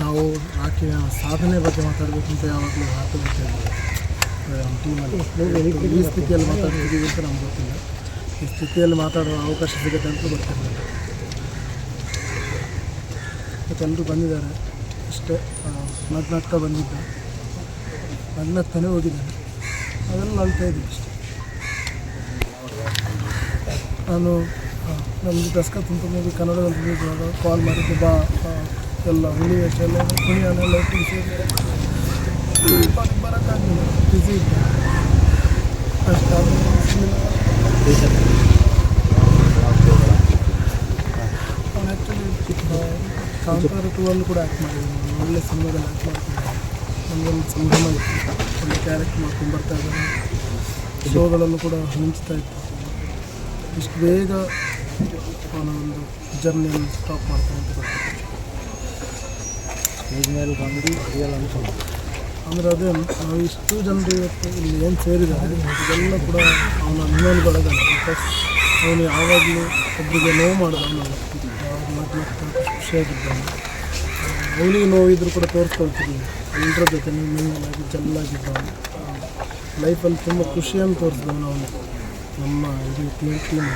ನಾವು ಆಕೆಯ ಸಾಧನೆ ಬಗ್ಗೆ ಮಾತಾಡಬೇಕಂತ ಯಾವಾಗಲೂ ಹಾಕಬೇಕಿದ್ದೀವಿ ಟೀಮಲ್ಲಿ ಈ ಸ್ಥಿತಿಯಲ್ಲಿ ಮಾತಾಡ್ತಿದ್ದೀವಿ ಅಂತ ನಮ್ಗೆ ಗೊತ್ತಿಲ್ಲ. ಈ ಸ್ಥಿತಿಯಲ್ಲಿ ಮಾತಾಡುವ ಅವಕಾಶ ಸಿಗುತ್ತೆ ಅಂತ ಗೊತ್ತಿರಲಿಲ್ಲ. ಮತ್ತು ಎಲ್ಲರೂ ಬಂದಿದ್ದಾರೆ ಅಷ್ಟೇ. ನಗ್ನಗ್ತಾ ಬಂದಿದ್ದ, ನಗ್ನಗ್ತಾನೆ ಹೋಗಿದ್ದಾನೆ. ಅದೆಲ್ಲ ಅಳ್ತಾ ಇದ್ದೀವಿ ಅಷ್ಟೇ. ನಾನು ನಮ್ಮದು ದಸ್ಕತ್ ಅಂತ ಮೂವಿ ಕನ್ನಡದಲ್ಲಿ ರಿಲೀಸ್ ಆದಾಗ ಕಾಲ್ ಮಾಡಿದ್ದು, ಬಾ ಎಲ್ಲ ಹುಲಿ ವೇಷ ಎಲ್ಲ ಕುಣಿಯನ್ನೆಲ್ಲ ಒಟ್ಟಿಗೆ ಸೇರಿ ಬರೋಕ್ಕಾಗಲಿಲ್ಲ, ಬ್ಯುಸಿ ಇದ್ದೆ ಅಷ್ಟು. ಅವನು ಆ್ಯಕ್ಚುಲಿ ಕಾಂತಾರ 2 ಅಲ್ಲೂ ಕೂಡ ಆ್ಯಕ್ಟ್ ಮಾಡಿದ್ದೀನಿ. ಒಳ್ಳೆ ಸಿನಿಮಾದಲ್ಲಿ ಆ್ಯಕ್ಟ್ ಮಾಡ್ತಿದ್ದೆ. ನಮಗೊಂದು ಸಂಭ್ರಮ ಇತ್ತು, ಒಳ್ಳೆ ಕ್ಯಾರೆಕ್ಟ್ ಮಾಡ್ಕೊಂಡು ಬರ್ತಾ ಇದ್ದಾರೆ. ಶೋಗಳಲ್ಲೂ ಕೂಡ ಮಿಂಚ್ತಾ ಇತ್ತು. ಇಷ್ಟು ಬೇಗ ಅವನ ಒಂದು ಜರ್ನಿಯನ್ನು ಸ್ಟಾಪ್ ಮಾಡ್ತಾನೆ ಅಂತ ಗೊತ್ತಿತ್ತು. ಸ್ಟೇಜ್ ಮೇಲೆ ಬಂದು ರಿಯಲ್ ಅನ್ಕೊಂಡು ಅಂದರೆ ಅದೇ ನಾವು ಇಷ್ಟು ಜನರು ಇವತ್ತು ಇಲ್ಲಿ ಏನು ಸೇರಿದ್ದಾರೆ ಇದೆಲ್ಲ ಕೂಡ ಅವನ ಅಭಿಮಾನಿಗಳಾಗಲ್ಲ. ಬಿಕಾಸ್ ಅವನು ಯಾವಾಗಲೂ ಒಬ್ಬರಿಗೆ ನೋವು ಮಾಡೋದು, ಅವನಲ್ಲ, ಯಾವಾಗ ಮಾತು ಖುಷಿಯಾಗಿದ್ದಾನೆ. ಅವನಿಗೆ ನೋವಿದ್ರೂ ಕೂಡ ತೋರಿಸ್ಕೊಳ್ತಿದ್ದೀನಿ. ಎಲ್ಲರ ಜೊತೆ ಮಿಂಗಲಾಗಿ ಜಲ್ಲಾಗಿದ್ದಾನೆ. ಲೈಫಲ್ಲಿ ತುಂಬ ಖುಷಿಯನ್ನು ತೋರಿಸಿದವನು ಅವನು. ನಮ್ಮ ಇದು ಟೀಮ್